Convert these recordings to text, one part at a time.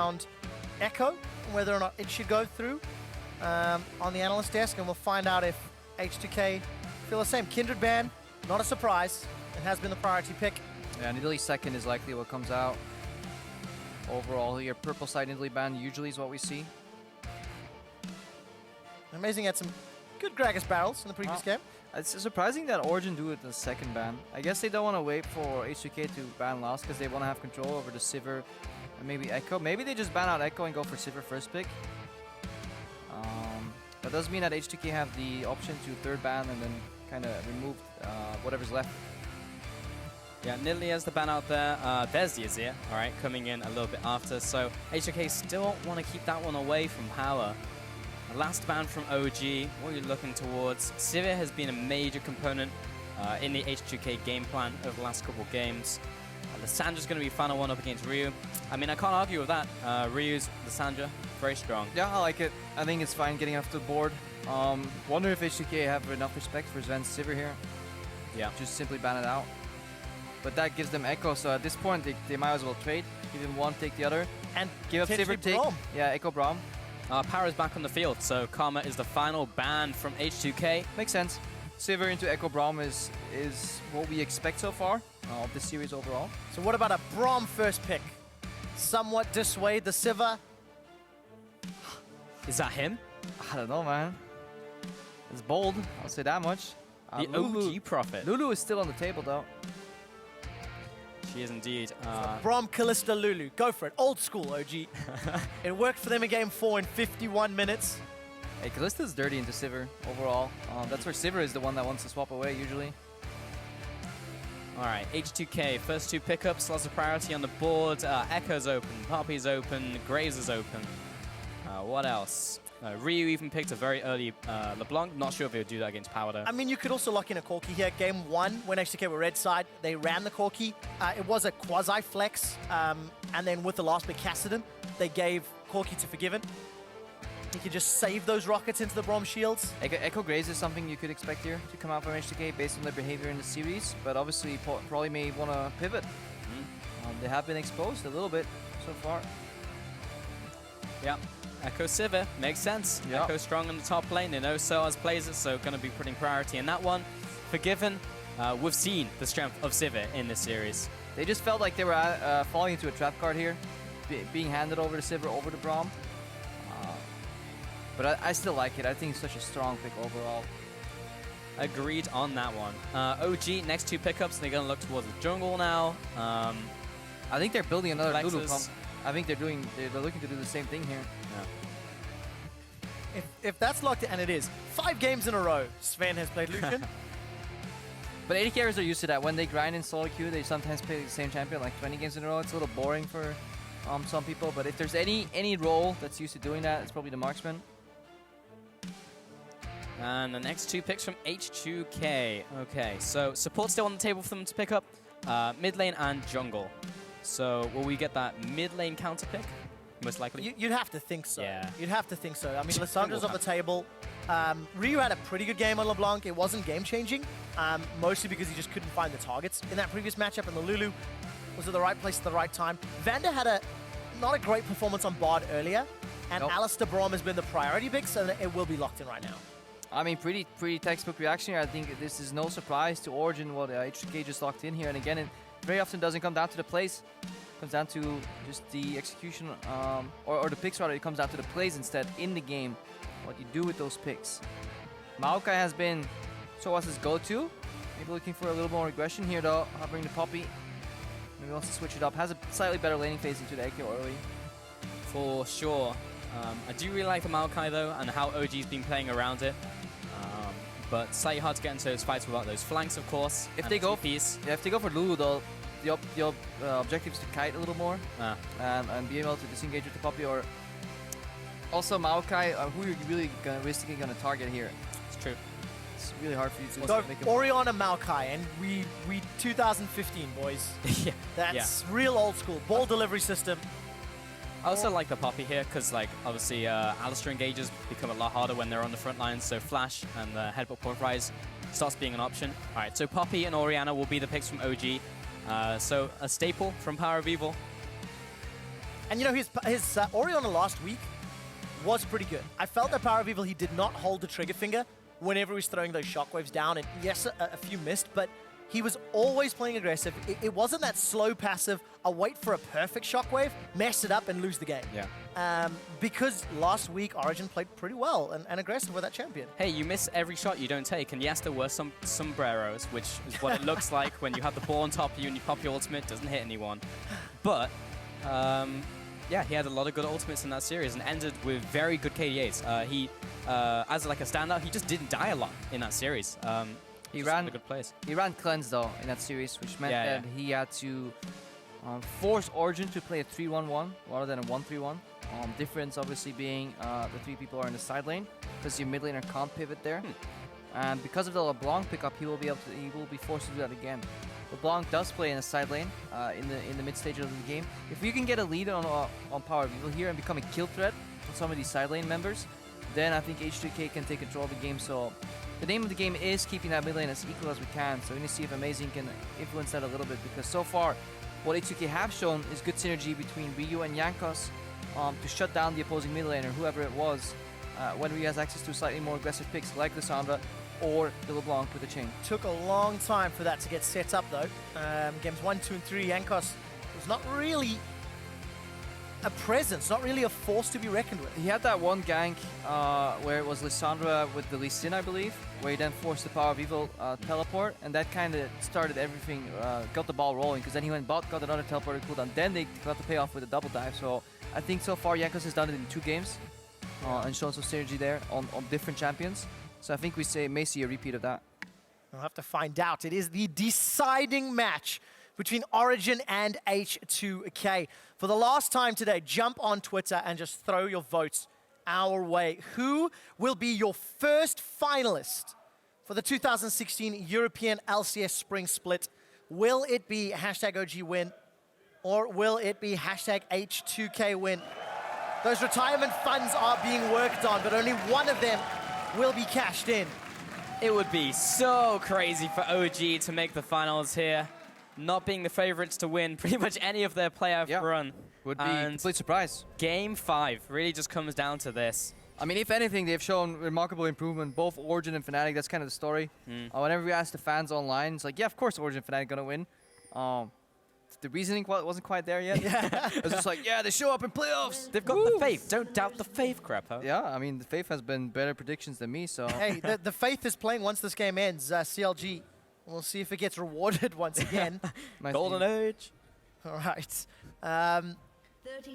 around Ekko, and whether or not it should go through on the analyst desk, and we'll find out if H2K feel the same. Kindred ban, not a surprise. It has been the priority pick. Yeah, Nidalee second is likely what comes out. Overall here, purple side Nidalee ban usually is what we see. Amazing, had some good Gragas barrels in the previous game. It's surprising that Origen do it the second ban. I guess they don't want to wait for H2K to ban last because they want to have control over the Sivir and maybe Ekko. Maybe they just ban out Ekko and go for Sivir first pick. That does mean that H2K have the option to third ban and then kind of remove whatever's left. Yeah, Nidalee has the ban out there. There's the Azir, all right, coming in a little bit after. So H2K still want to keep that one away from Power. Last ban from OG, what are you looking towards? Sivir has been a major component in the H2K game plan over the last couple of games. Lissandra's going to be final one up against Ryu. I mean, I can't argue with that. Ryu's Lissandra, very strong. Yeah, I like it. I think it's fine getting off the board. Wonder if H2K have enough respect for Zven's Sivir here. Yeah. Just simply ban it out. But that gives them Ekko, so at this point they might as well trade. Give him one, take the other. And give up Sivir, take... Braum. Yeah, Ekko Braum. Power is back on the field, so Karma is the final ban from H2K. Makes sense. Sivir into Ekko Braum is what we expect so far of this series overall. So what about a Braum first pick? Somewhat dissuade the Sivir. Is that him? I don't know, man. It's bold, I'll say that much. The OG Prophet. Lulu is still on the table, though. She is indeed. Braum, Kalista, Lulu. Go for it. Old school, OG. It worked for them in game 4 in 51 minutes. Hey, Kalista's dirty into Sivir overall. That's where Sivir is the one that wants to swap away, usually. All right, H2K, first two pickups, lots of priority on the board. Ekko's open, Poppy's open, Graves is open. What else? Ryu even picked a very early LeBlanc. Not sure if he would do that against Power, though. I mean, you could also lock in a Corki here. Game 1, when H2K were red side, they ran the Corki. It was a quasi-flex, and then with the last pick, Kassadin, they gave Corki to Forgiven. He could just save those rockets into the Braum shields. Ekko Graves is something you could expect here to come out from H2K based on their behavior in the series, but obviously probably may want to pivot. They have been exposed a little bit so far. Yeah. Ekko Sivir, makes sense. Yep. Ekko strong in the top lane. They know SoaZ plays it, so going to be putting priority in that one. Forgiven, we've seen the strength of Sivir in this series. They just felt like they were falling into a trap card here, being handed over to Sivir, over to Braum. But I still like it. I think it's such a strong pick overall. Agreed on that one. OG, next two pickups, they're going to look towards the jungle now. I think they're building another Lulu pump. I think they're looking to do the same thing here. Yeah. If that's locked in, and it is, 5 games in a row, Zven has played Lucian. But AD carriers are used to that. When they grind in solo queue, they sometimes play the same champion like 20 games in a row. It's a little boring for some people, but if there's any role that's used to doing that, it's probably the marksman. And the next two picks from H2K. Okay, so support still on the table for them to pick up. Mid lane and jungle. So will we get that mid lane counter pick? Most likely. You'd have to think so. Yeah. You'd have to think so. I mean, Lissandra's on the table. Ryu had a pretty good game on LeBlanc. It wasn't game-changing, mostly because he just couldn't find the targets in that previous matchup, and the Lulu was at the right place at the right time. Vander had not a great performance on Bard earlier, and Alistar Braum has been the priority pick, so it will be locked in right now. I mean, pretty textbook reaction here. I think this is no surprise to Origen what H2K just locked in here. And again, it very often doesn't come down to the plays. It comes down to just the execution, or the picks rather. It comes down to the plays instead in the game. What you do with those picks. Maokai has been SoaZ's go-to. Maybe looking for a little more aggression here though. Hovering the Poppy. Maybe wants to switch it up. Has a slightly better laning phase into the Ekko early. For sure. I do really like the Maokai though, and how OG's been playing around it. But slightly hard to get into those fights without those flanks, of course. If they go for Lulu though, the objective is to kite a little more and be able to disengage with the Poppy. Or also Maokai, who are you really realistically going to target here? It's true. It's really hard for you to go make Orianna Maokai, and we 2015 boys. Yeah. That's real old school ball delivery system. I also like the Poppy here because, like, obviously Alistar engages become a lot harder when they're on the front lines, so Flash and the Headbutt Pulverize starts being an option. All right, so Poppy and Orianna will be the picks from OG. So a staple from PowerOfEvil. And you know, his Orianna last week was pretty good. I felt that PowerOfEvil, he did not hold the trigger finger whenever he was throwing those shockwaves down. And yes, a few missed, but he was always playing aggressive. It wasn't that slow passive, I'll wait for a perfect shockwave, mess it up and lose the game. Yeah. Because last week, Origen played pretty well and aggressive with that champion. Hey, you miss every shot you don't take, and yes, there were some sombreros, which is what it looks like when you have the ball on top of you and you pop your ultimate, doesn't hit anyone. But, yeah, he had a lot of good ultimates in that series and ended with very good KDAs. As like a standout, he just didn't die a lot in that series. He ran a good place. He ran cleanse though in that series, which meant that he had to force Origen to play a 3-1-1 rather than a 1-3-1. Difference obviously being the 3 people are in the side lane because your mid laner can't pivot there. And because of the LeBlanc pickup, he will be forced to do that again. LeBlanc does play in the side lane in the mid stage of the game. If we can get a lead on PowerOfEvil here and become a kill threat on some of these side lane members, then I think H2K can take control of the game. So the name of the game is keeping that mid lane as equal as we can. So we need to see if Amazing can influence that a little bit, because so far what H2K have shown is good synergy between Ryu and Jankos to shut down the opposing mid laner, whoever it was, when Ryu has access to slightly more aggressive picks like Lissandra or the LeBlanc with the chain. Took a long time for that to get set up though. Games 1, 2, and 3, Jankos was not really a presence, not really a force to be reckoned with. He had that one gank where it was Lissandra with the Lee Sin, I believe, where he then forced the PowerOfEvil teleport, and that kind of started everything, got the ball rolling, because then he went bot, got another teleporter cooldown, then they got the payoff with a double dive. So I think so far Jankos has done it in 2 games and shown some synergy there on different champions. So I think we may see a repeat of that. We'll have to find out. It is the deciding match between Origen and H2K. For the last time today, jump on Twitter and just throw your votes our way. Who will be your first finalist for the 2016 European LCS Spring Split? Will it be #OGWin or will it be #H2KWin? Those retirement funds are being worked on, but only one of them will be cashed in. It would be so crazy for OG to make the finals here, not being the favorites to win pretty much any of their playoff run. Would be a complete surprise. Game 5 really just comes down to this. I mean, if anything, they've shown remarkable improvement, both Origen and Fnatic. That's kind of the story. Whenever we ask the fans online, it's like, yeah, of course Origen and Fnatic gonna win. The reasoning wasn't quite there yet. It was just like, yeah, they show up in playoffs. They've got the faith. Don't doubt the faith, Crappo. Yeah, I mean, the faith has been better predictions than me, so. Hey, the faith is playing once this game ends. CLG, we'll see if it gets rewarded once again. Nice Golden Age. All right. A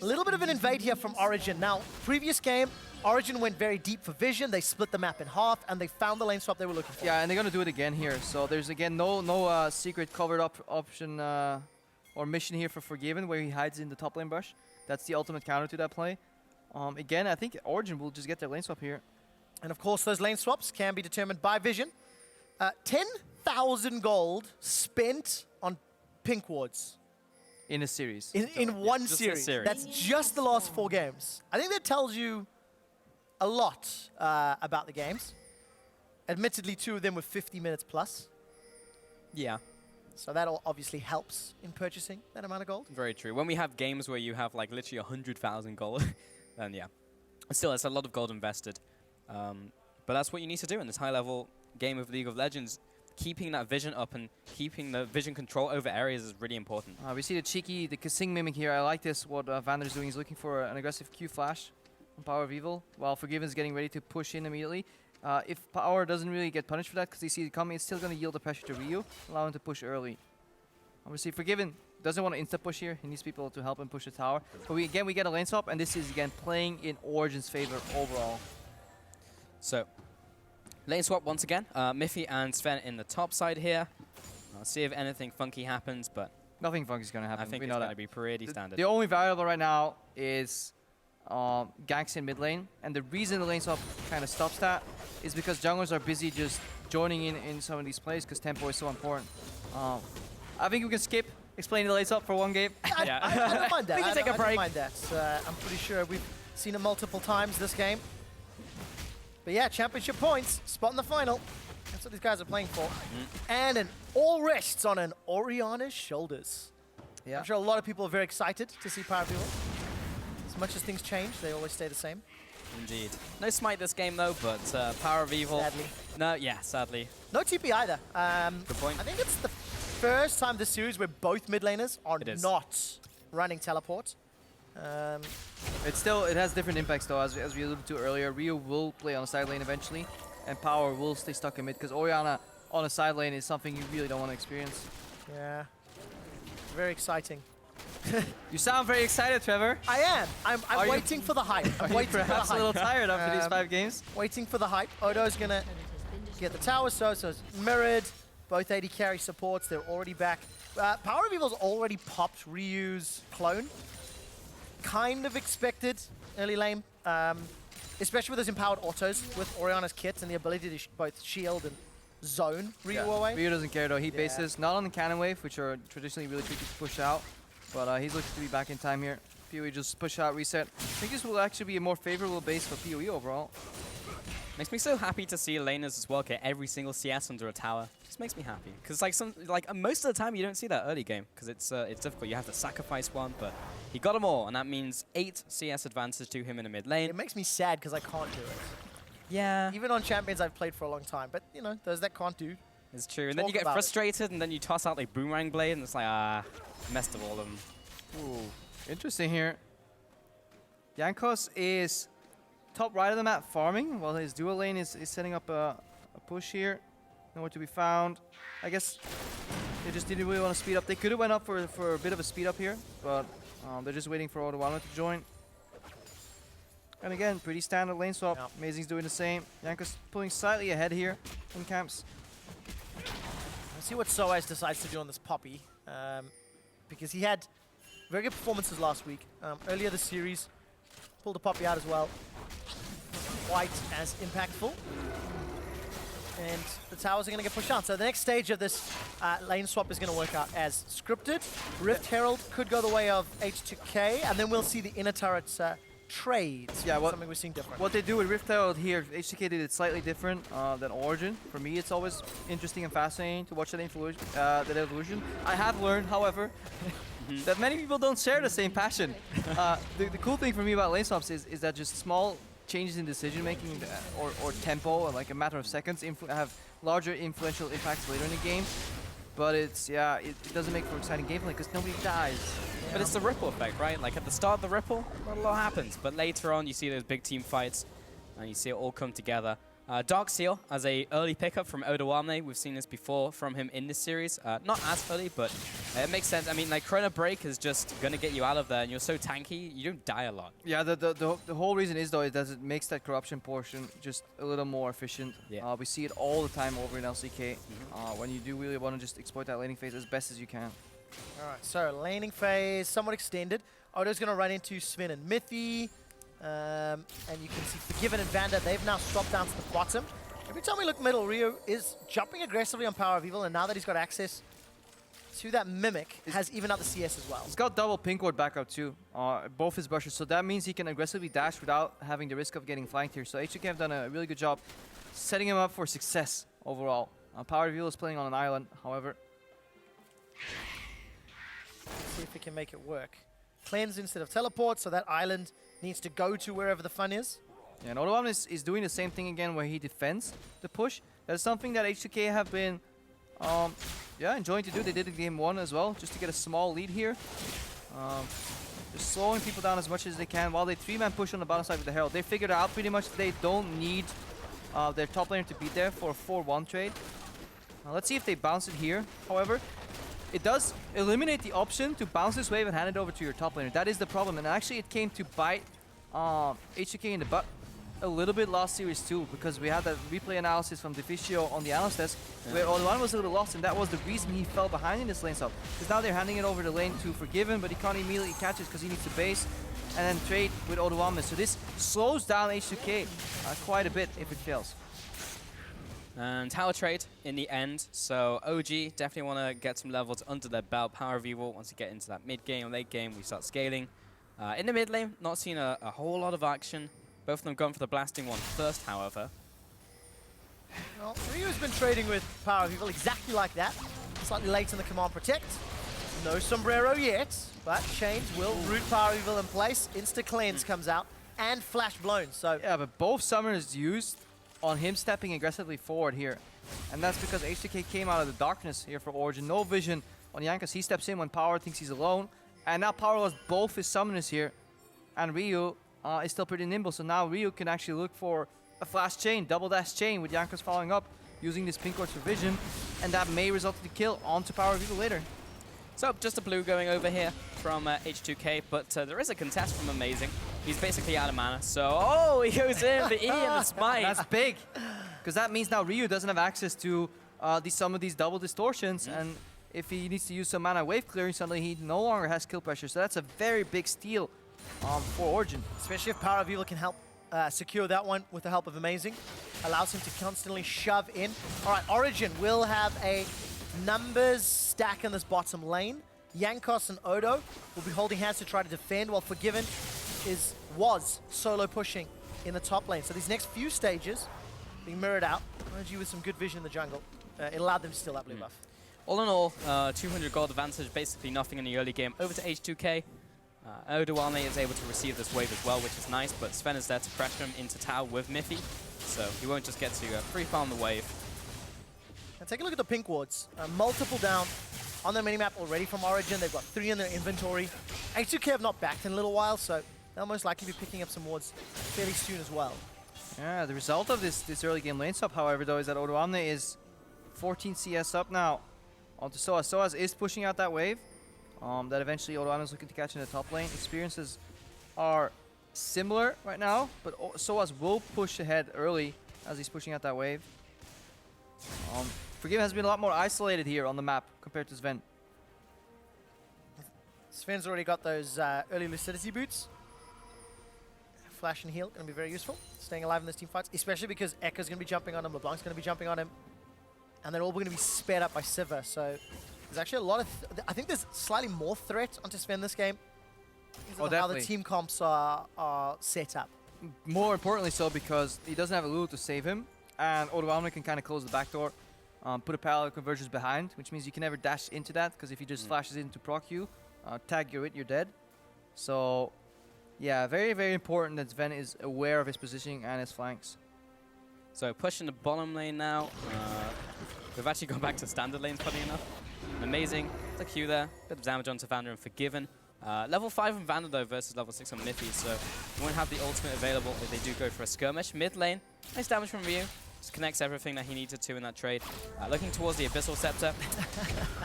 little bit of an invade here from Origen. Now, previous game, Origen went very deep for vision. They split the map in half, and they found the lane swap they were looking for. Yeah, and they're going to do it again here. So there's, again, no secret covered up option or mission here for Forgiven, where he hides in the top lane brush. That's the ultimate counter to that play. Again, I think Origen will just get their lane swap here. And of course, those lane swaps can be determined by vision. 10,000 gold spent on pink wards. In a series. In one series. That's just the last 4 games. I think that tells you a lot about the games. Admittedly, 2 of them were 50 minutes plus. Yeah. So that obviously helps in purchasing that amount of gold. Very true. When we have games where you have like literally 100,000 gold, then yeah. Still, it's a lot of gold invested. But that's what you need to do in this high-level game of League of Legends. Keeping that vision up and keeping the vision control over areas is really important. We see the Kasing mimic here. I like this, what Vander is doing. He's looking for an aggressive Q flash on PowerOfEvil, while Forgiven is getting ready to push in immediately. If Power doesn't really get punished for that because they see it coming, it's still going to yield the pressure to Ryu, allow him to push early. Obviously, Forgiven doesn't want to insta-push here. He needs people to help him push the tower. But we get a lane swap, and this is, again, playing in Origen's favor overall. So, lane swap once again. Mithy and Zven in the top side here. I'll see if anything funky happens, but nothing funky is going to happen. I think we it's know going that. to be pretty standard. The only variable right now is ganks in mid lane, and the reason the lane swap kind of stops that is because junglers are busy just joining in some of these plays because tempo is so important. I think we can skip explaining the lane swap for one game. I don't mind that. We can take a break. I don't mind that. I'm pretty sure we've seen it multiple times this game. But yeah, championship points, spot in the final. That's what these guys are playing for. And an all rests on an Orianna's shoulders. Yeah. I'm sure a lot of people are very excited to see PowerOfEvil. As much as things change, they always stay the same. Indeed. No smite this game though, but PowerOfEvil. Sadly. No, yeah, sadly. No TP either. Good point. I think it's the first time this series where both mid laners are not running teleport. It has different impacts though, as we alluded to earlier. Rio will play on a side lane eventually, and Power will stay stuck in mid, because Orianna on a side lane is something you really don't want to experience. Yeah. Very exciting. You sound very excited, Trevor. I am. I'm waiting for the hype. I'm waiting for the Perhaps hype. a little tired after these 5 games. Waiting for the hype. Odo's going to get the tower, SoaZ's mirrored. Both AD carry supports. They're already back. PowerOfEvil's already popped Ryu's clone. Kind of expected early lane. Especially with those empowered autos with Orianna's kit and the ability to both shield and zone Ryu away. Ryu doesn't care though. He bases not on the cannon wave, which are traditionally really tricky to push out. But he's looking to be back in time here. PoE just push out, reset. I think this will actually be a more favorable base for PoE overall. Makes me so happy to see laners as well get every single CS under a tower. Just makes me happy, because most of the time you don't see that early game, because it's difficult. You have to sacrifice one, but he got them all, and that means 8 CS advantage to him in the mid lane. It makes me sad because I can't do it. Yeah, Even on champions I've played for a long time, but you know, those that can't do. it's true. And then you get frustrated, and then you toss out like boomerang blade, and it's like messed up all of them. Ooh, interesting here. Jankos is top right of the map farming, while his dual lane is setting up a push here. Nowhere to be found. I guess they just didn't really want to speed up. They could have went up for a bit of a speed up here, but they're just waiting for Odoamne to join. And again, pretty standard lane swap. Yep. Amazing's doing the same. Jankos pulling slightly ahead here in camps. Let's see what SoaZ decides to do on this Poppy, because he had very good performances last week. Earlier this series, pulled a Poppy out as well. Quite as impactful. And the towers are going to get pushed out. So the next stage of this lane swap is going to work out as scripted. Rift Herald could go the way of H2K, and then we'll see the inner turrets trades. Yeah, something we're seeing different. What they do with Rift Herald here, H2K did it slightly different than Origen. For me, it's always interesting and fascinating to watch that evolution. I have learned, however, that many people don't share the same passion. The cool thing for me about lane swaps is that just small changes in decision making or tempo, like a matter of seconds, have larger influential impacts later in the game. But it doesn't make for exciting gameplay because nobody dies. But it's the ripple effect, right? Like at the start of the ripple, not a lot happens. But later on, you see those big team fights, and you see it all come together. Dark Seal as a early pickup from Odoamne. We've seen this before from him in this series. Not as early, but it makes sense. I mean, like Chrono Break is just gonna get you out of there, and you're so tanky, you don't die a lot. Yeah, the whole reason is though that it makes that corruption portion just a little more efficient. Yeah. We see it all the time over in LCK when you do really want to just exploit that laning phase as best as you can. All right, so laning phase somewhat extended. Odo's going to run into Zven and Mithy. And you can see Forgiven and Vander, they've now swapped down to the bottom. Every time we look middle, Rio is jumping aggressively on PowerOfEvil, and now that he's got access to that Mimic, has evened out the CS as well. He's got double pink ward backup too, both his brushes, so that means he can aggressively dash without having the risk of getting flanked here. So H2K have done a really good job setting him up for success overall. PowerOfEvil is playing on an island, however. Let's see if we can make it work. Cleanse instead of teleport, so that island needs to go to wherever the fun is. Yeah, and Odoamne is doing the same thing again where he defends the push. That's something that H2K have been enjoying to do. They did it in game 1 as well, just to get a small lead here. Just slowing people down as much as they can while they 3-man push on the bottom side with the Herald. They figured out pretty much they don't need their top laner to be there for a 4-1 trade. Let's see if they bounce it here. However, it does eliminate the option to bounce this wave and hand it over to your top laner. That is the problem, and actually it came to bite H2K in the butt a little bit last series too, because we had that replay analysis from Deficio on the analyst desk where Odoamne was a little lost, and that was the reason he fell behind in this lane swap. Because now they're handing it over the lane to Forgiven, but he can't immediately catch it because he needs to base and then trade with Odoamne. So this slows down H2K quite a bit if it fails. And tower trade in the end, so OG definitely want to get some levels under their belt. PowerOfEvil wants to get into that mid game, late game, we start scaling. In the mid lane, not seeing a whole lot of action. Both of them going for the blasting one first, however. Well, Ryu's been trading with PowerOfEvil exactly like that. Slightly late in the command protect. No sombrero yet, but Chains will root PowerOfEvil in place. Insta-cleanse comes out, and flash blown, so... Yeah, but both summoners used on him stepping aggressively forward here. And that's because H2K came out of the darkness here for Origen. No vision on Jankos. He steps in when Power thinks he's alone. And now Power lost both his summoners here. And Ryu is still pretty nimble, so now Ryu can actually look for a flash chain, double dash chain with Jankos following up, using this pink ward's for vision. And that may result in the kill onto PowerOfEvil later. So, just a blue going over here from H2K, but there is a contest from Amazing. He's basically out of mana, so... Oh, he goes in, the E and the Smite. That's big, because that means now Ryu doesn't have access to some of these double distortions, and if he needs to use some mana wave clearing, suddenly he no longer has kill pressure, so that's a very big steal for Origen. Especially if PowerOfEvil can help secure that one with the help of Amazing. Allows him to constantly shove in. All right, Origen will have a numbers stack in this bottom lane. Jankos and Odo will be holding hands to try to defend, while Forgiven was solo pushing in the top lane. So these next few stages being mirrored out. OG with some good vision in the jungle. It allowed them to steal that blue buff. All in all, 200 gold advantage, basically nothing in the early game. Over to H2K. Odoamne is able to receive this wave as well, which is nice, but Zven is there to pressure him into tower with Mithy, so he won't just get to free farm the wave. And take a look at the pink wards. Multiple down on their minimap already from Origen. They've got 3 in their inventory. H2K have not backed in a little while, so they'll most likely be picking up some wards fairly soon as well. Yeah, the result of this early game lane swap, however, though, is that Odoamne is 14 CS up now onto SoaZ. SoaZ is pushing out that wave that eventually Odoamne is looking to catch in the top lane. Experiences are similar right now, but SoaZ will push ahead early as he's pushing out that wave. Forgiven has been a lot more isolated here on the map compared to Zven. Sven's already got those early lucidity boots. Flash and heal going to be very useful. Staying alive in these team fights, especially because Ekko's going to be jumping on him, LeBlanc's going to be jumping on him, and they're all going to be sped up by Sivir. So there's actually a lot of... I think there's slightly more threat onto Sven this game because of how the team comps are set up. More importantly so because he doesn't have a Lulu to save him, and Odoamne can kind of close the back door, put a parallel convergence behind, which means you can never dash into that, because if he just flashes in to proc you, tag you it, you're dead. So yeah, very, very important that Zven is aware of his positioning and his flanks. So pushing the bottom lane now. We've actually gone back to standard lanes, funny enough. Amazing. It's a Q there. Bit of damage onto Vander and Forgiven. Level 5 on Vander though versus level 6 on Mithy, so you won't have the ultimate available if they do go for a skirmish. Mid lane, nice damage from Ryu. Just connects everything that he needed to in that trade. Looking towards the Abyssal Scepter.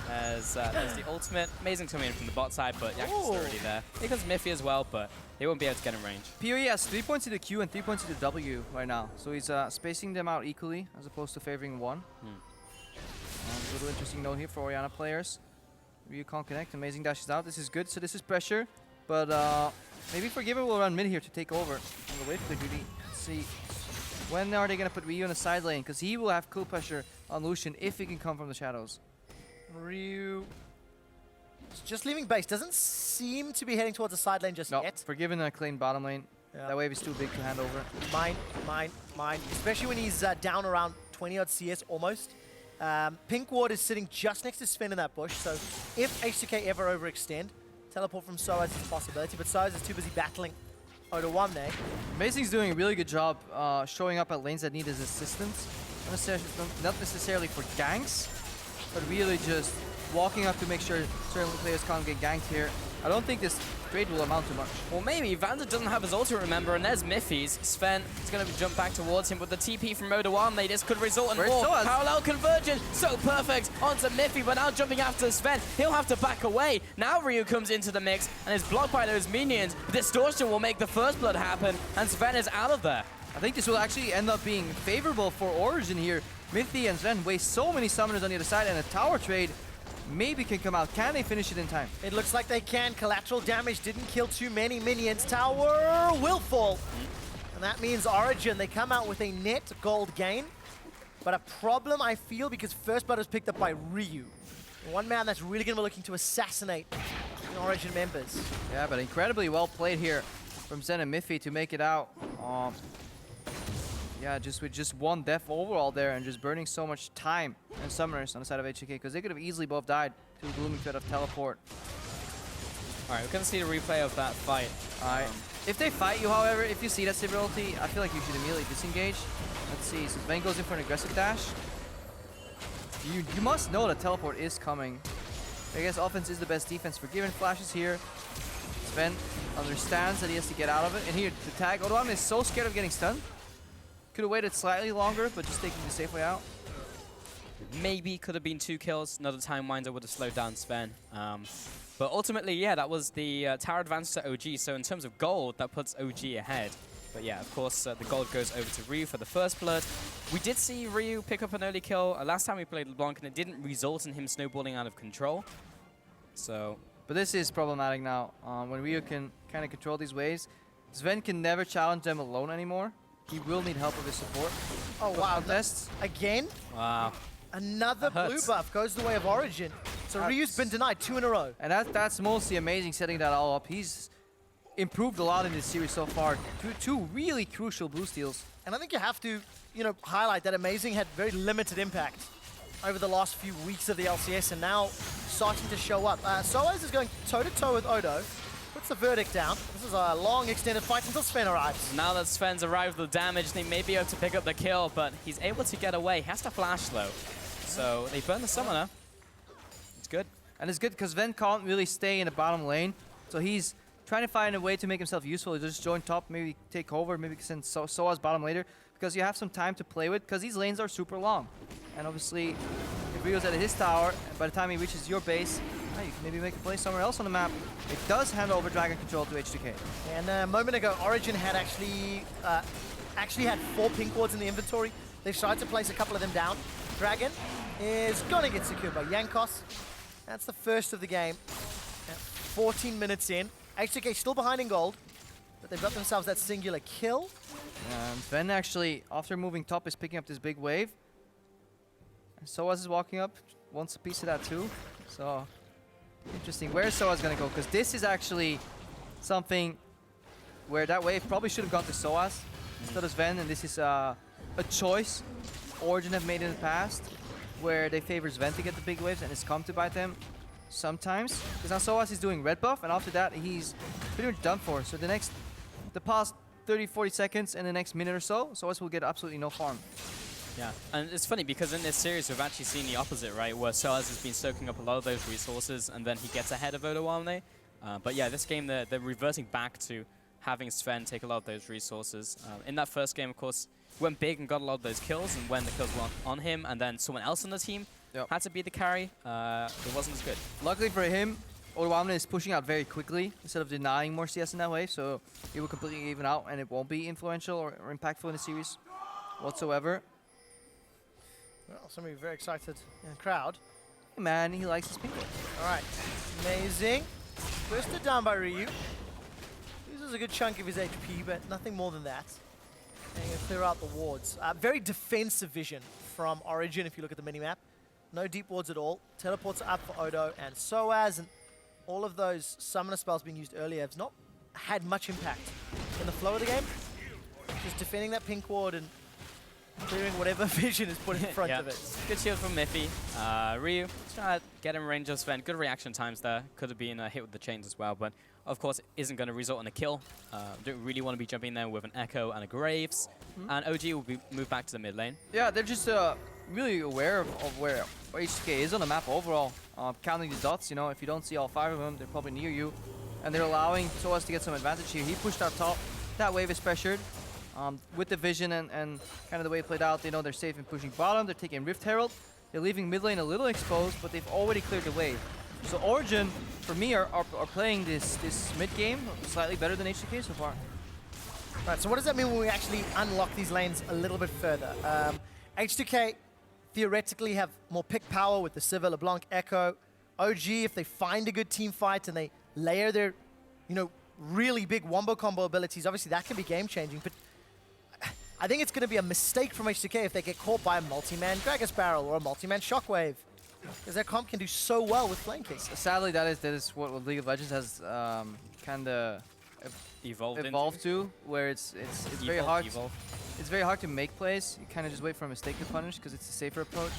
There's the ultimate. Amazing coming in from the bot side, but Jankos is already there. Here comes Mithy as well, but they won't be able to get in range. PoE has 3 points to the Q and 3 points to the W right now, so he's spacing them out equally as opposed to favoring one. A little interesting note here for Orianna players. Ryu can't connect, Amazing dashes out. This is good, so this is pressure, but maybe Forgiven will run mid here to take over on the wave clear duty. Let's see. When are they going to put Ryu in the side lane? Because he will have kill pressure on Lucian if he can come from the shadows. Ryu is just leaving base. Doesn't seem to be heading towards the side lane just yet. Forgiven and claimed bottom lane. Yeah. That wave is too big to hand over. Mine. Especially when he's down around 20 odd CS almost. Pink ward is sitting just next to Sven in that bush, so if H2K ever overextend, teleport from SoaZ is a possibility, but SoaZ is too busy battling Odoamne. Amazing's doing a really good job showing up at lanes that need his assistance. Not necessarily for ganks, but really just walking up to make sure certain players can't get ganked here. I don't think this trade will amount to much. Well, maybe. Vander doesn't have his ultimate, remember, and there's Mithy's. Zven is going to jump back towards him with the TP from Odoamne. This could result in more. Parallel convergence, so perfect onto Mithy, but now jumping after Zven. He'll have to back away. Now Ryu comes into the mix and is blocked by those minions. Distortion will make the first blood happen, and Zven is out of there. I think this will actually end up being favorable for Origen here. Mithy and Zven waste so many summoners on the other side, and a tower trade maybe can come out. Can they finish it in time? It looks like they can. Collateral damage didn't kill too many minions. Tower will fall. And that means Origen, they come out with a net gold gain. But a problem, I feel, because first blood was picked up by Ryu. One man that's really going to be looking to assassinate the Origen members. Yeah, but incredibly well played here from Zen and Mithy to make it out. yeah, just with just one death overall there and just burning so much time and summoners on the side of H2K because they could have easily both died to a blooming threat of teleport. Alright, we're gonna see the replay of that fight. Alright. If they fight you, however, if you see that Sivir ulti, I feel like you should immediately disengage. Let's see, so Zven goes in for an aggressive dash. You must know that teleport is coming. I guess offense is the best defense. Forgiven flashes here. Zven understands that he has to get out of it. And here, the tag. Odoamne is so scared of getting stunned. Could have waited slightly longer, but just taking the safe way out. Maybe could have been 2 kills. Another time winder would have slowed down Zven. But ultimately, yeah, that was the tower advantage to OG. So in terms of gold, that puts OG ahead. But yeah, of course, the gold goes over to Ryu for the first blood. We did see Ryu pick up an early kill last time we played LeBlanc, and it didn't result in him snowballing out of control. So, but this is problematic now. When Ryu can kind of control these waves, Zven can never challenge them alone anymore. He will need help with his support. Oh wow! Contests Again? wow. Another blue buff goes the way of Origen. So Ryu's been denied 2 in a row. And that's mostly amazing setting that all up. He's improved a lot in this series so far. Two really crucial blue steals. And I think you have to, highlight that Amazing had very limited impact over the last few weeks of the LCS, and now starting to show up. SoaZ is going toe-to-toe with Odo. Puts the verdict down. This is a long extended fight until Zven arrives. Now that Sven's arrived with the damage, they may be able to pick up the kill, but he's able to get away. He has to flash though. So they burn the summoner. It's good. And it's good because Zven can't really stay in the bottom lane. So he's trying to find a way to make himself useful. He just join top, maybe take over, maybe send SoaZ bottom later. Because you have some time to play with, because these lanes are super long. And obviously, if Rio's at his tower, by the time he reaches your base, you can maybe make a play somewhere else on the map. It does hand over Dragon Control to H2K. And a moment ago, Origen had actually had 4 pink wards in the inventory. They've tried to place a couple of them down. Dragon is gonna get secured by Jankos. That's the first of the game. 14 minutes in. H2K still behind in gold, but they've got themselves that singular kill. And Zven actually, after moving top, is picking up this big wave. And SoaZ is walking up, wants a piece of that too. So, interesting. Where's SoaZ gonna go? Because this is actually something where that wave probably should have gone to SoaZ instead of Zven, and this is a choice Origen have made in the past, where they favor Zven to get the big waves, and it's come to bite them sometimes. Because now SoaZ is doing red buff, and after that he's pretty much done for. So the past 30-40 seconds and the next minute or so, SoaZ will get absolutely no farm. Yeah, and it's funny because in this series we've actually seen the opposite, right? Where SoaZ has been soaking up a lot of those resources and then he gets ahead of Odoamne. But yeah, this game they're reverting back to having Zven take a lot of those resources. In that first game, of course, went big and got a lot of those kills, and when the kills were on him and then someone else on the team had to be the carry, it wasn't as good. Luckily for him, Odoamne is pushing out very quickly instead of denying more CS in that way, so it will completely even out and it won't be influential or impactful in the series whatsoever. Well, somebody very excited in the crowd. Hey man, he likes his people. Alright, Amazing. Bursted down by Ryu. Loses a good chunk of his HP, but nothing more than that. And he'll clear out the wards. Very defensive vision from Origen if you look at the minimap. No deep wards at all. Teleports up for Odo and SoaZ, and all of those summoner spells being used earlier have not had much impact in the flow of the game. Just defending that pink ward and clearing whatever vision is put in front of it. Good shield from Mithy. Ryu, trying to get him range of Zven. Good reaction times there. Could have been a hit with the chains as well, but of course it isn't going to result in a kill. Don't really want to be jumping there with an Ekko and a Graves. And OG will be moved back to the mid lane. Yeah, they're just really aware of where H2K is on the map overall. Counting the dots, if you don't see all 5 of them, they're probably near you. And they're allowing SoaZ to get some advantage here. He pushed out top. That wave is pressured. With the vision and kind of the way it played out, they know they're safe in pushing bottom. They're taking Rift Herald. They're leaving mid lane a little exposed, but they've already cleared the wave. So Origen, for me, are playing this mid game slightly better than H2K so far. Right, so what does that mean when we actually unlock these lanes a little bit further? H2K theoretically have more pick power with the Sivir, LeBlanc, Ekko. OG, if they find a good team fight and they layer their, really big wombo combo abilities, obviously that can be game-changing, but I think it's going to be a mistake from H2K if they get caught by a multi-man Gragas barrel or a multi-man Shockwave, because their comp can do so well with flanking. Sadly, that is what League of Legends has kind of evolved to, where it's very hard. it's very hard to make plays. You kind of just wait for a mistake to punish because it's a safer approach.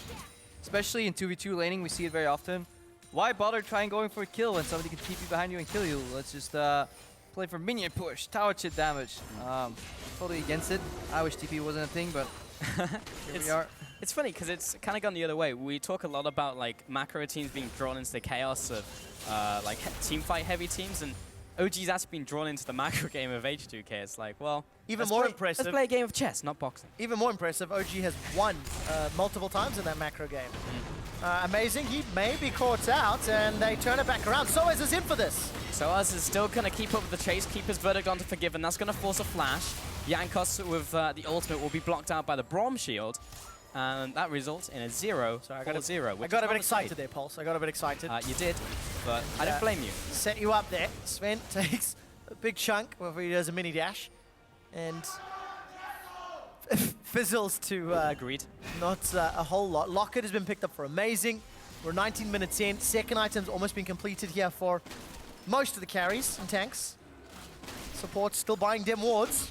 Especially in 2v2 laning, we see it very often. Why bother trying going for a kill when somebody can TP behind you and kill you? Let's just play for minion push, tower chip damage. Totally against it. I wish TP wasn't a thing, but here we are. It's funny because it's kind of gone the other way. We talk a lot about like macro teams being drawn into the chaos of like team fight heavy teams, and OG's actually been drawn into the macro game of H2K. It's like, well, Even more impressive. Let's play a game of chess, not boxing. Even more impressive, OG has won multiple times in that macro game. Amazing, he may be caught out, and they turn it back around. SoaZ is in for this. SoaZ is still going to keep up with the chase, keep his verdict on to Forgiven. That's going to force a flash. Jankos with the ultimate will be blocked out by the Braum shield. And that results in a 0 Sorry, for 0. I got a bit excited there, Pulse. I got a bit excited. You did, but I don't blame you. Set you up there. Zven takes a big chunk before he does a mini dash. And fizzles to Agreed. not a whole lot. Locket has been picked up for amazing. We're 19 minutes in. Second item's almost been completed here for most of the carries and tanks. Support still buying dem wards.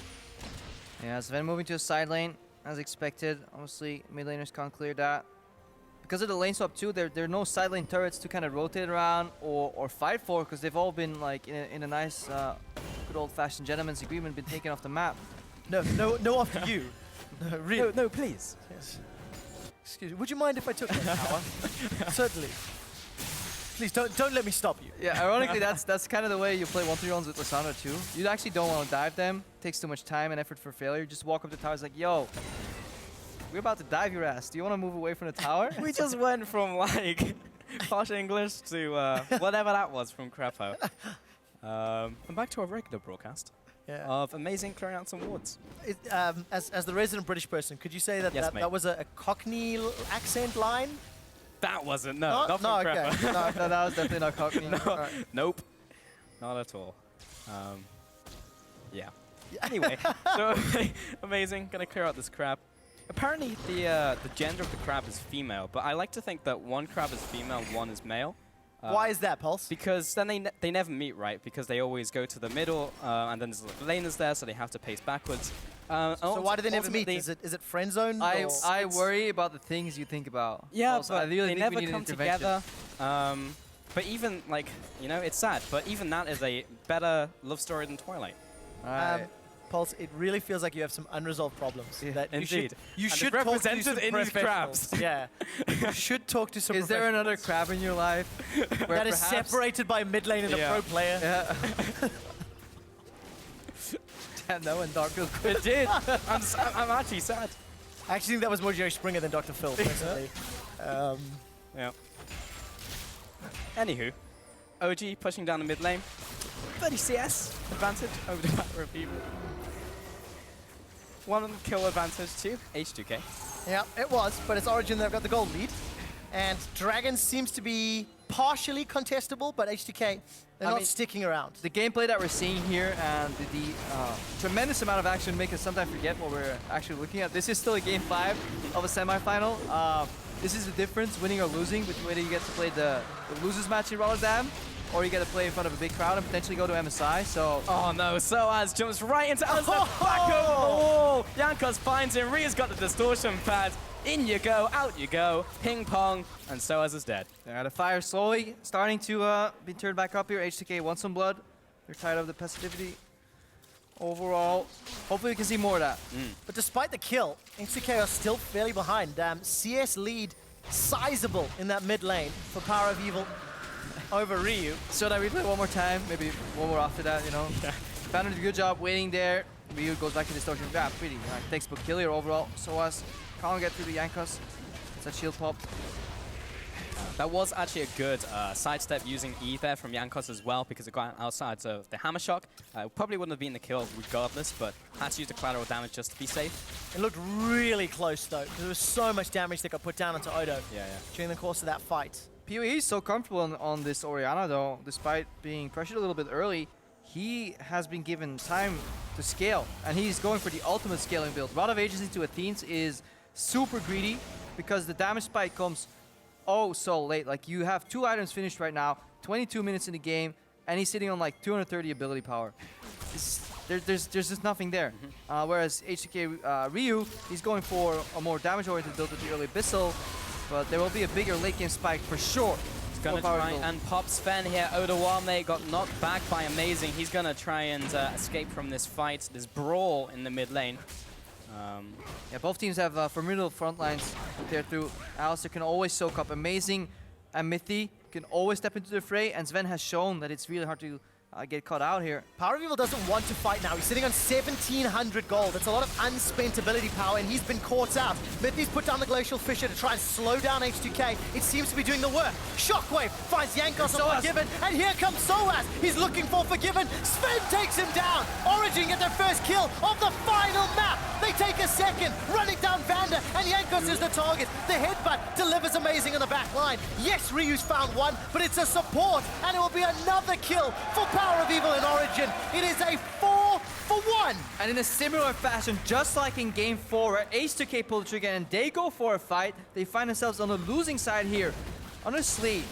Yeah, Zven moving to a side lane, as expected. Obviously, mid laners can't clear that. Because of the lane swap too, there are no side lane turrets to kind of rotate around or fight for, because they've all been like in a nice, good old-fashioned gentleman's agreement, been taken off the map. No, after you. No, really. No, please. Yes. Excuse me. Would you mind if I took that tower? Certainly. Please don't let me stop you. Yeah, ironically, that's kind of the way you play 1-3-1s with Lissandra too. You actually don't want to dive them. Takes too much time and effort for failure. Just walk up the towers like, yo, we're about to dive your ass. Do you want to move away from the tower? We just went from like posh English to whatever that was from Crepo. And back to our regular broadcast of amazing clearing out some wards. As the resident British person, could you say that Yes, that was a Cockney accent line? That wasn't, not from okay. Crepo. No, that was definitely not Cockney. No, Right. Nope, not at all. Yeah. Anyway, so amazing. Gonna clear out this crab. Apparently, the gender of the crab is female, but I like to think that one crab is female, one is male. Why is that, Pulse? Because then they never meet, right? Because they always go to the middle, and then there's the laners there, so they have to pace backwards. So why do they never meet? Is it friend zone? I worry about the things you think about. Yeah, also, but I really they think never we need come intervention. together. But even, like, you know, it's sad, but even that is a better love story than Twilight. Right. Pulse, it really feels like you have some unresolved problems. Yeah. That Indeed. You And should it's talk to represented some in these professionals. crabs. Yeah. You should talk to some Is there another professionals. crab in your life where that is perhaps- separated by mid lane and a pro player? Yeah. Damn, that went dark real quick. It did. I'm actually sad. I actually think that was more Jerry Springer than Dr. Phil, personally. Yeah. Anywho, OG pushing down the mid lane. 30 CS advantage over the PowerOfEvil. 1 kill advantage to H2K. Yeah, it was, but it's Origen that got the gold lead. And Dragon seems to be partially contestable, but H2K, they're not sticking around. The gameplay that we're seeing here and the tremendous amount of action make us sometimes forget what we're actually looking at. This is still a game 5 of a semifinal. This is the difference, winning or losing, between whether you get to play the losers match in Rotterdam or you get to play in front of a big crowd and potentially go to MSI. So, oh no, SoaZ jumps right into Alistar, back over the wall. Jankos finds him, Rhea's got the distortion pad. In you go, out you go, ping pong, and SoaZ is dead. yeah, the fire slowly starting to be turned back up here. H2K wants some blood. They're tired of the passivity. Overall, hopefully we can see more of that. But despite the kill, H2K are still fairly behind. CS lead sizable in that mid lane for PowerOfEvil over Ryu. Should I replay one more time? Maybe one more after that, you know? Yeah. Vander did a good job waiting there. Ryu goes back to distortion. Yeah, pretty textbook kill here overall. SoaZ can't get through the Jankos. It's a shield pop. That was actually a good sidestep using E there from Jankos as well, because it got outside of the hammer shock. Probably wouldn't have been the kill regardless, but had to use the collateral damage just to be safe. It looked really close though, because there was so much damage that got put down onto Odo during the course of that fight. PoE is so comfortable on this Orianna though, despite being pressured a little bit early. He has been given time to scale, and he's going for the ultimate scaling build. Rod of Ages into Athenes is super greedy, because the damage spike comes oh so late. Like, you have 2 items finished right now, 22 minutes in the game, and he's sitting on like 230 ability power. there's just nothing there. Whereas H2K Ryu, he's going for a more damage-oriented build with the early Abyssal, but there will be a bigger late game spike for sure. He's gonna try and pop Zven here. Odoamne got knocked back by Amazing. He's gonna try and escape from this fight, this brawl in the mid lane. Yeah, both teams have formidable front lines there through. Alistar can always soak up. Amazing and Mithy can always step into the fray, and Zven has shown that it's really hard to get caught out here. PowerOfEvil doesn't want to fight now. He's sitting on 1,700 gold. That's a lot of unspent ability power, and he's been caught out. Mithy's put down the Glacial Fissure to try and slow down H2K. It seems to be doing the work. Shockwave finds Jankos on Forgiven, and here comes SoaZ. He's looking for Forgiven. Zven takes him down. Origen get their first kill of the final map. They take a second, running down Vander, and Jankos is the target. The headbutt delivers Amazing on the back line. Yes, Ryu's found one, but it's a support, and it will be another kill for PowerOfEvil in Origen. It is a 4-for-1. And in a similar fashion, just like in Game 4, where H2K pull the trigger and they go for a fight, they find themselves on the losing side here. Honestly,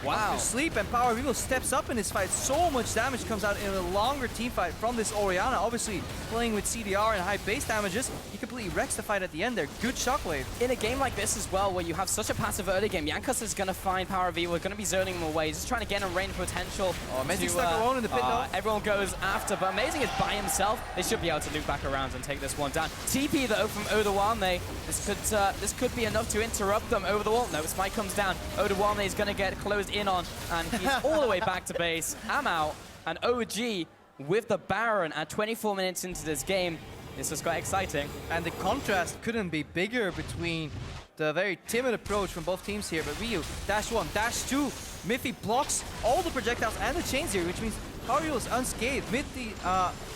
wow. Sleep, and PowerOfEvil steps up in this fight. So much damage comes out in a longer team fight from this Orianna. Obviously, playing with CDR and high base damages, he completely wrecks the fight at the end there. Good shockwave. In a game like this as well, where you have such a passive early game, Jankos is going to find PowerOfEvil. We're going to be zoning him away. He's just trying to get a range potential. Oh, Amazing stuck alone in the pit though. Everyone goes after, but Amazing is by himself. They should be able to loop back around and take this one down. TP though from Odoamne. This could be enough to interrupt them over the wall. No, Smite comes down. Odoamne is going to get closed in on, and he's all the way back to base. I'm out, and OG with the Baron at 24 minutes into this game. This was quite exciting. And the contrast couldn't be bigger between the very timid approach from both teams here. But Ryu, dash 1, dash 2. Mithy blocks all the projectiles and the chains here, which means PowerOfEvil is unscathed. Mithy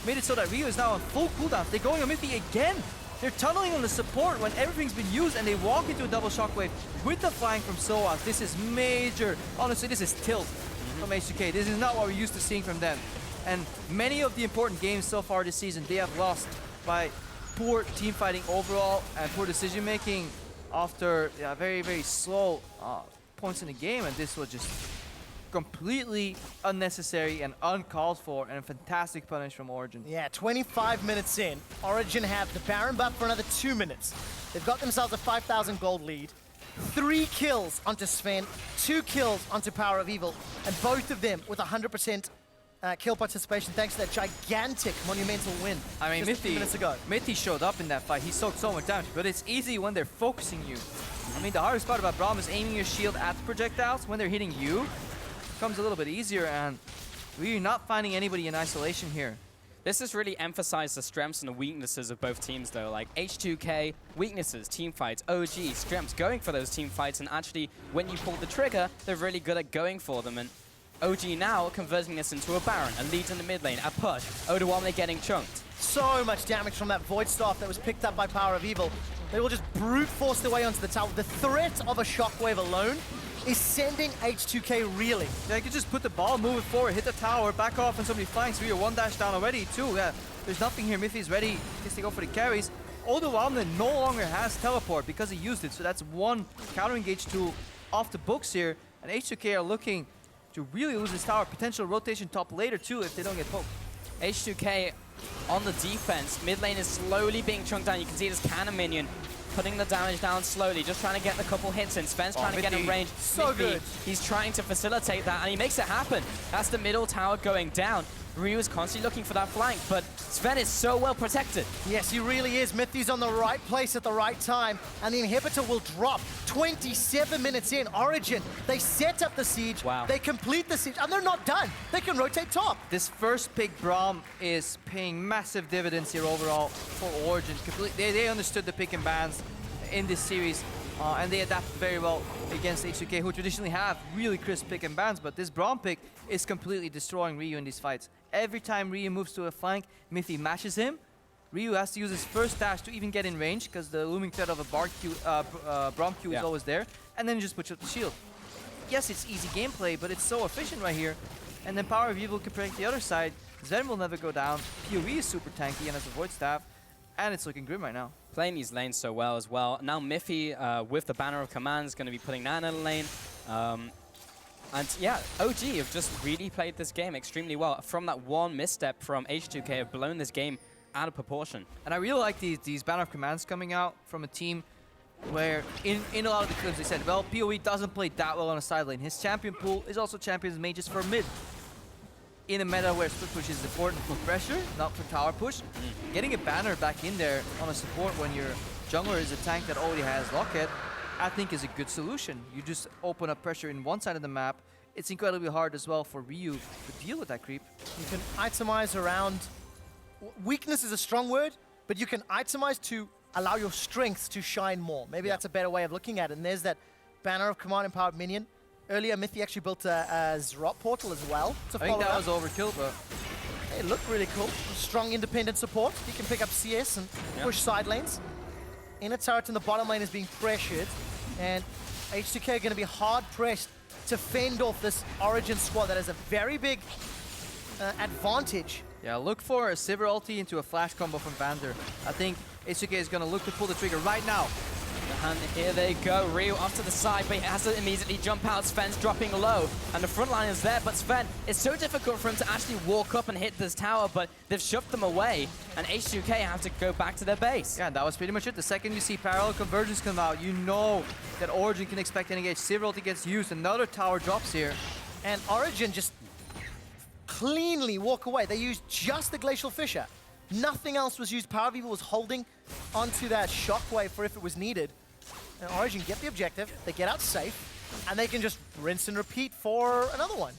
made it so that Ryu is now on full cooldown. They're going on Mithy again. They're tunneling on the support when everything's been used, and they walk into a double shockwave with the flying from SoaZ. This is major. Honestly, this is tilt from H2K. This is not what we're used to seeing from them. And many of the important games so far this season, they have lost by poor team fighting overall and poor decision making after very, very slow points in the game. And this was just completely unnecessary and uncalled for, and a fantastic punish from Origen. Yeah, 25 minutes in, Origen have the Baron buff for another 2 minutes. They've got themselves a 5,000 gold lead. 3 kills onto Zven, 2 kills onto PowerOfEvil, and both of them with 100% kill participation thanks to that gigantic monumental win. I mean, just a few minutes ago. Mithy showed up in that fight. He soaked so much damage, but it's easy when they're focusing you. I mean, the hardest part about Braum is aiming your shield at the projectiles. When they're hitting you, it becomes a little bit easier, and we're not finding anybody in isolation here. This has really emphasized the strengths and the weaknesses of both teams, though. Like H2K, weaknesses, team fights. OG, strengths, going for those team fights, and actually, when you pull the trigger, they're really good at going for them. And OG now converting this into a Baron, a lead in the mid lane, a push. Odoamne getting chunked. So much damage from that Void Staff that was picked up by PowerOfEvil. They will just brute force their way onto the tower. The threat of a shockwave alone is sending H2K reeling. Yeah, you could just put the ball, move it forward, hit the tower, back off, and somebody flying. So you're 1 dash down already, too. Yeah, there's nothing here. Mithy's ready. Guess they go for the carries. Odoamne no longer has teleport because he used it. So that's 1 counter engage tool off the books here. And H2K are looking to really lose this tower. Potential rotation top later, too, if they don't get poked. H2K on the defense. Mid lane is slowly being chunked down. You can see this cannon minion putting the damage down slowly, just trying to get a couple hits in. Sven's trying to get in range. So good. He's trying to facilitate that, and he makes it happen. That's the middle tower going down. Ryu is constantly looking for that flank, but Zven is so well protected. Yes, he really is. Mithy's on the right place at the right time, and the inhibitor will drop. 27 minutes in, Origen, they set up the siege, wow. They complete the siege, and they're not done. They can rotate top. This first pick, Braum, is paying massive dividends here overall for Origen. They understood the pick and bans in this series, and they adapted very well against H2K, who traditionally have really crisp pick and bans, but this Braum pick is completely destroying Ryu in these fights. Every time Ryu moves to a flank, Mithy matches him. Ryu has to use his first dash to even get in range, because the looming threat of a Braum Q is always there, and then just puts up the shield. Yes, it's easy gameplay, but it's so efficient right here. And then PowerOfEvil can protect the other side. Zven will never go down. PoE is super tanky and has a Void Staff, and it's looking grim right now. Playing these lanes so well as well. Now Mithy, with the Banner of Command, is going to be putting Nana in the lane. And yeah, OG have just really played this game extremely well. From that one misstep from H2K, have blown this game out of proportion. And I really like these banner of commands coming out from a team where in a lot of the clips they said, well, PoE doesn't play that well on a side lane. His champion pool is also champions mages for mid. In a meta where split push is important for pressure, not for tower push, getting a banner back in there on a support when your jungler is a tank that already has Lockhead, I think is a good solution. You just open up pressure in one side of the map. It's incredibly hard as well for Ryu to deal with that creep. You can itemize around... Weakness is a strong word, but you can itemize to allow your strengths to shine more. Maybe that's a better way of looking at it. And there's that banner of command empowered minion. Earlier, Mithy actually built a Zrot portal as well. I think that was overkill, but... It looked really cool. Strong independent support. He can pick up CS and push side lanes. Inner turret in the bottom lane is being pressured. And H2K are going to be hard pressed to fend off this Origen squad that has a very big advantage. Yeah, look for a Sivir ulti into a flash combo from Vander. I think H2K is going to look to pull the trigger right now. And here they go, Ryu off to the side, but he has to immediately jump out. Sven's dropping low, and the front line is there, but Sven, it's so difficult for him to actually walk up and hit this tower, but they've shoved them away, and H2K have to go back to their base. Yeah, that was pretty much it. The second you see parallel convergence come out, you know that Origen can expect to engage. Sivir ulti gets used, another tower drops here. And Origen just cleanly walk away. They used just the Glacial Fissure. Nothing else was used. PowerOfEvil was holding onto that shockwave for if it was needed. And Origen get the objective, they get out safe, and they can just rinse and repeat for another one.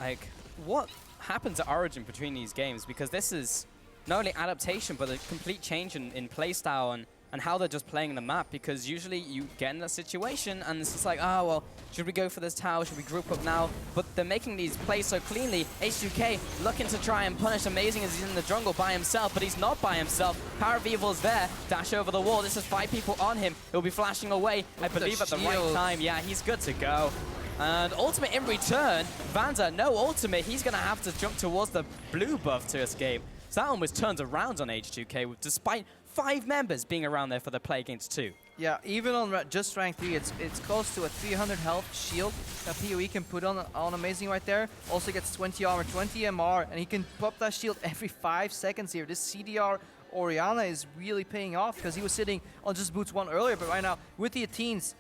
Like, what happens at Origen between these games? Because this is not only adaptation, but a complete change in playstyle and how they're just playing the map. Because usually you get in that situation and it's just like, oh, well, should we go for this tower? Should we group up now? But they're making these plays so cleanly. H2K looking to try and punish Amazing as he's in the jungle by himself, but he's not by himself. PowerOfEvil's there, dash over the wall. This is 5 people on him. He'll be flashing away, I believe, at the right time. Yeah, he's good to go. And ultimate in return. Vander, no ultimate. He's going to have to jump towards the blue buff to escape. So that almost turns around on H2K, despite 5 members being around there for the play against 2. Yeah, even on just rank 3, it's close to a 300 health shield that PoE can put on Amazing right there. Also gets 20 armor, 20 MR, and he can pop that shield every 5 seconds here. This CDR Orianna is really paying off because he was sitting on just boots 1 earlier, but right now with the Athenes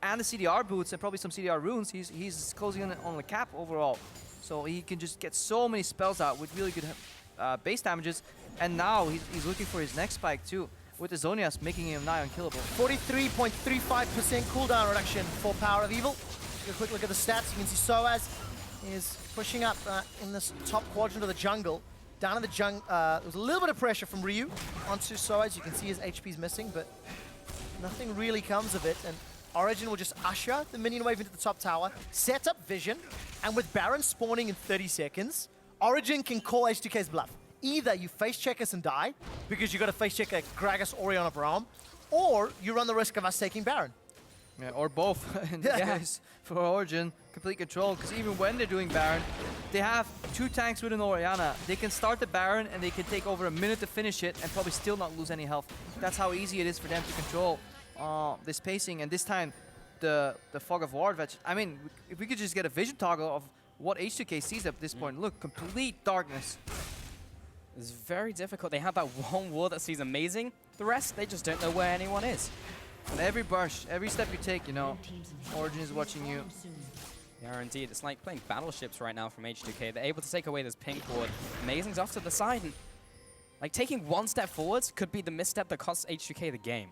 and the CDR boots and probably some CDR runes, he's closing on the cap overall. So he can just get so many spells out with really good base damages, and now he's looking for his next spike too, with the Zonias making him nigh unkillable. 43.35% cooldown reduction for PowerOfEvil. Take a quick look at the stats. You can see SoaZ is pushing up in this top quadrant of the jungle. Down in the jungle, there was a little bit of pressure from Ryu onto SoaZ. You can see his HP's missing, but nothing really comes of it. And Origen will just usher the minion wave into the top tower, set up vision, and with Baron spawning in 30 seconds, Origen can call H2K's bluff. Either you face check us and die, because you got to face check a Gragas, Orianna, Braum, or you run the risk of us taking Baron. Yeah, or both. In this case, for Origen, complete control, because even when they're doing Baron, they have 2 tanks with an Orianna. They can start the Baron, and they can take over a minute to finish it, and probably still not lose any health. That's how easy it is for them to control this pacing, and this time, the Fog of War advantage. I mean, if we could just get a vision toggle of what H2K sees at this point. Look, complete darkness. It's very difficult. They have that one wall that sees Amazing. The rest, they just don't know where anyone is. And every brush, every step you take, you know, Origen is watching you. Yeah, indeed. It's like playing battleships right now from H2K. They're able to take away this pink ward. Amazing's off to the side, and like taking 1 step forwards could be the misstep that costs H2K the game.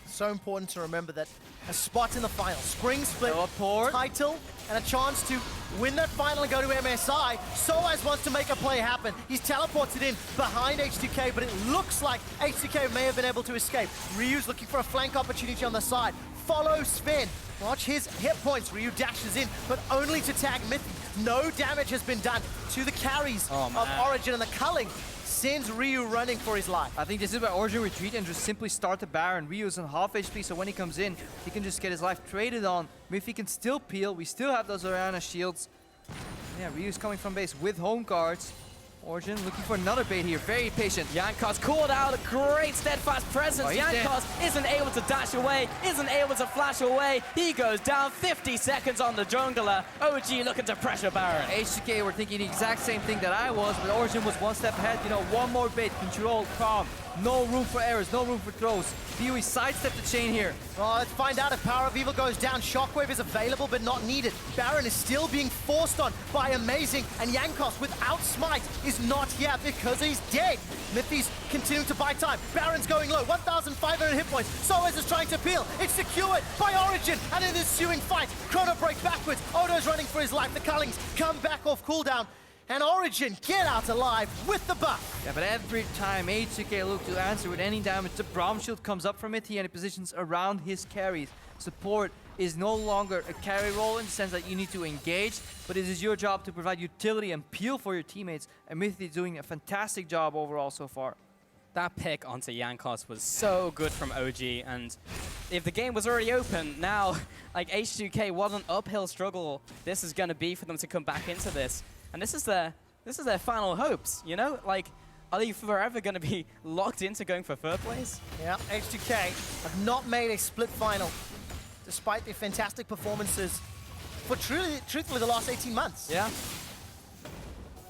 So important to remember that a spot in the final, spring split, Teleport. title, and a chance to win that final and go to MSI. SoaZ wants to make a play happen. He's teleported in behind H2K, but it looks like H2K may have been able to escape. Ryu's looking for a flank opportunity on the side. Follow Sven. Watch his hit points. Ryu dashes in, but only to tag Mithy. No damage has been done to the carries of Origen, and the culling sends Ryu running for his life. I think this is where Origen retreat and just simply start the Baron. Ryu's on half HP, so when he comes in, he can just get his life traded on. Mithy can still peel. We still have those Orianna shields. Yeah, Ryu's coming from base with home guards. Origen looking for another bait here, very patient. Jankos called out a great steadfast presence. Jankos isn't able to dash away, isn't able to flash away. He goes down 50 seconds on the jungler. OG looking to pressure Baron. H2K were thinking the exact same thing that I was, but Origen was one step ahead. You know, one more bait, control, calm. No room for errors, no room for throws. Pee-wee sidestepped the chain here. Well, let's find out if PowerOfEvil goes down. Shockwave is available, but not needed. Baron is still being forced on by Amazing, and Jankos, without Smite, is not here because he's dead. Mithy's continuing to buy time. Baron's going low, 1,500 hit points. SoaZ is trying to peel. It's secured by Origen, and in the ensuing fight, Chrono breaks backwards. Odo's running for his life. The Cullings come back off cooldown. And Origen get out alive with the buff. Yeah, but every time H2K look to answer with any damage, the Braum shield comes up from Mithy and it positions around his carries. Support is no longer a carry role in the sense that you need to engage, but it is your job to provide utility and peel for your teammates. And Mithy doing a fantastic job overall so far. That pick onto Jankos was so good from OG, and if the game was already open, now, like H2K, what an uphill struggle this is going to be for them to come back into this. And this is their final hopes, you know? Like, are they forever going to be locked into going for third place? Yeah, H2K have not made a split final, despite their fantastic performances for truthfully the last 18 months. Yeah.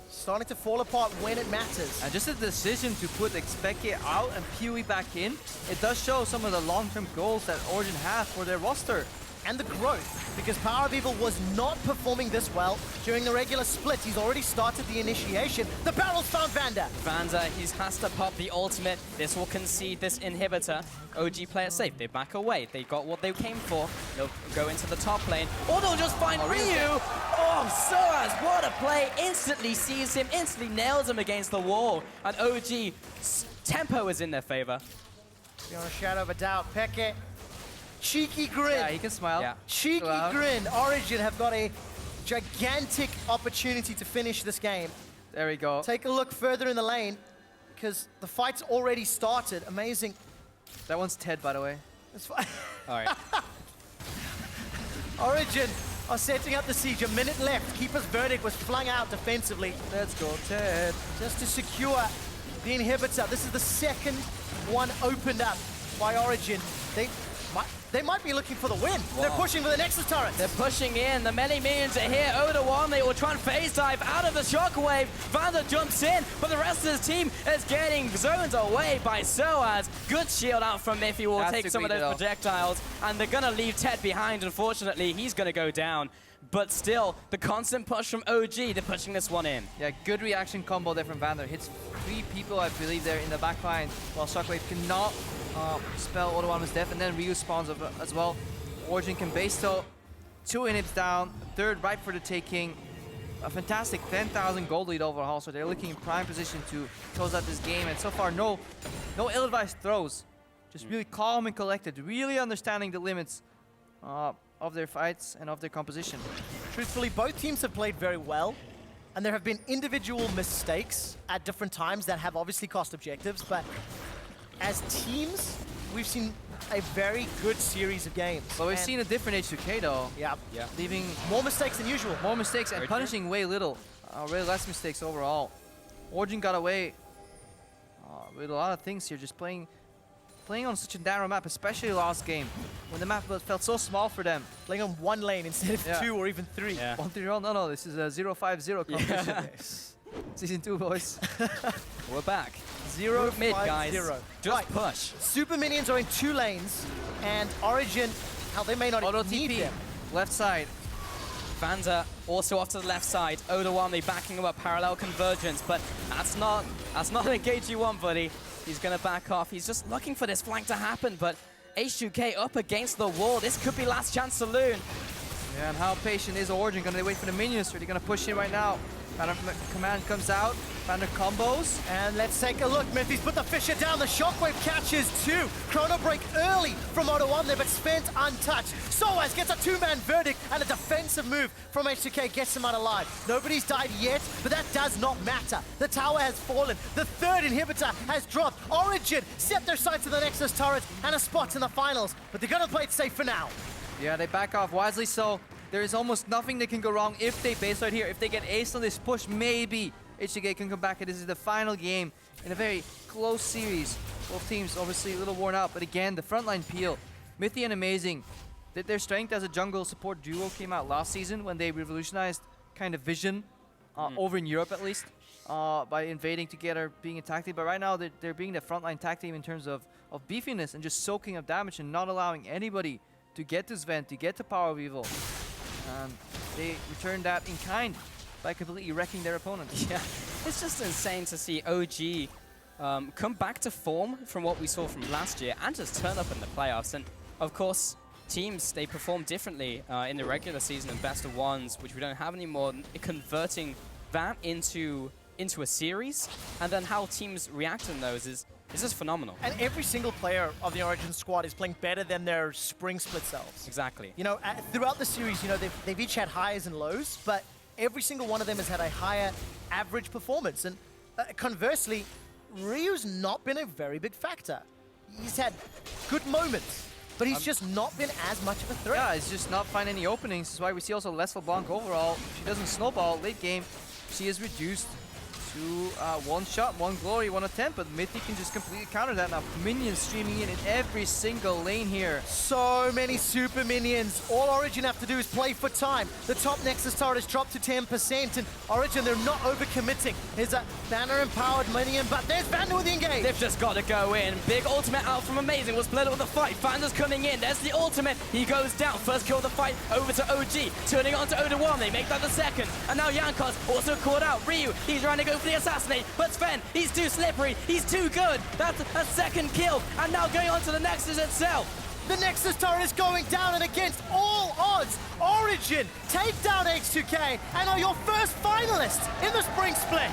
Starting to fall apart when it matters. And just the decision to put Expeke out and Pee-wee back in, it does show some of the long-term goals that Origen has for their roster. And the growth, because PowerOfEvil was not performing this well during the regular split. He's already started the initiation. The barrel's found Vander. Vander, he has to pop the ultimate. This will concede this inhibitor. OG play it safe. They back away. They got what they came for. They'll go into the top lane. Or they'll just find Ryu. Oh, SoaZ, what a play. Instantly sees him, instantly nails him against the wall. And OG's tempo is in their favor. Beyond a shadow of a doubt, Peke. Cheeky grin. Yeah, he can smile. Yeah. Cheeky grin. Origen have got a gigantic opportunity to finish this game. There we go. Take a look further in the lane, because the fight's already started. Amazing. That one's Ted, by the way. That's fine. All right. Origen are setting up the siege. A minute left. Keeper's verdict was flung out defensively. Let's go, Ted. Just to secure the inhibitor. This is the second one opened up by Origen. They might be looking for the win. Whoa. They're pushing for the Nexus turret. They're pushing in. The many minions are here. Odoamne will try and phase dive out of the shockwave. Vander jumps in, but the rest of his team is getting zoned away by SoaZ. Good shield out from Mithy. Will take some of those projectiles, and they're going to leave Ted behind. Unfortunately, he's going to go down. But still, the constant push from OG, they're pushing this one in. Yeah, good reaction combo there from Vander. Hits 3 people, I believe, there in the back line, while Shockwave cannot spell Odoamne's death, and then Ryu spawns as well. Origen can base though. 2 inhibs down, 3rd right for the taking. A fantastic 10,000 gold lead overall, so they're looking in prime position to close out this game. And so far, no ill-advised throws. Just really calm and collected, really understanding the limits of their fights and of their composition. Truthfully, both teams have played very well, and there have been individual mistakes at different times that have obviously cost objectives, but as teams, we've seen a very good series of games. But we've seen a different H2K though. Yeah. Leaving more mistakes than usual. More mistakes and punishing way little. Way less mistakes overall. Origen got away with a lot of things here, just playing on such a narrow map, especially last game, when the map felt so small for them. Playing on 1 lane instead of 2 or even 3. Yeah. 1-3-0, no, this is a 0-5-0 competition. Yes. Season 2, boys. We're back. 0 mid, guys. 0. Just push. Super minions are in 2 lanes, and Origen, how they may not need them. Left side. Vander also off to the left side. Odoamne backing him up, parallel convergence, but that's not an engage you want, buddy. He's gonna back off. He's just looking for this flank to happen, but H2K up against the wall. This could be last chance saloon. Yeah, and how patient is Origen? Gonna wait for the minions, or are they gonna push in right now? Vander command comes out. Vander combos. And let's take a look. Mithy's put the Fisher down. The Shockwave catches 2. Chrono break early from Odoamne, but spent untouched. SoaZ gets a 2-man verdict, and a defensive move from H2K gets him out alive. Nobody's died yet, but that does not matter. The tower has fallen. The 3rd inhibitor has dropped. Origen set their sights to the Nexus turret and a spot in the finals, but they're gonna play it safe for now. Yeah, they back off wisely so. There is almost nothing that can go wrong if they base right here. If they get aced on this push, maybe H2K can come back, and this is the final game in a very close series. Both teams obviously a little worn out, but again, the frontline peel, Mithy and Amazing, their strength as a jungle support duo came out last season when they revolutionized kind of vision over in Europe at least by invading together, being a tag team. But right now they're being the frontline tag team in terms of beefiness and just soaking up damage and not allowing anybody to get to Zven, to get to PowerOfEvil. They returned that in kind by completely wrecking their opponents. Yeah, it's just insane to see OG come back to form from what we saw from last year and just turn up in the playoffs. And of course, teams, they perform differently in the regular season and best of ones, which we don't have anymore. Converting that into a series, and then how teams react in those is just phenomenal. And every single player of the Origen squad is playing better than their spring split selves. Exactly. You know, throughout the series, you know, they've each had highs and lows, but every single one of them has had a higher average performance. And conversely, Ryu's not been a very big factor. He's had good moments, but he's just not been as much of a threat. Yeah, he's just not finding any openings. That's why we see also less LeBlanc overall. She doesn't snowball late game. She is reduced to one shot, one glory, one attempt, but Mithy can just completely counter that. Now minions streaming in every single lane here. So many super minions. All Origen have to do is play for time. The top Nexus turret is dropped to 10%, and Origen, they're not overcommitting. There's a Vander empowered minion, but there's Vander with the engage. They've just got to go in. Big ultimate out from Amazing. Was blended with the fight. Vander's coming in. There's the ultimate. He goes down. First kill of the fight over to OG. Turning on to Odoamne. They make that the second. And now Jankos also caught out. Ryu, he's trying to go for the assassinate. But Zven, he's too slippery. He's too good. That's a second kill. And now going on to the Nexus itself. The Nexus turret is going down, and against all odds, Origen take down H2K and are your first finalists in the spring split.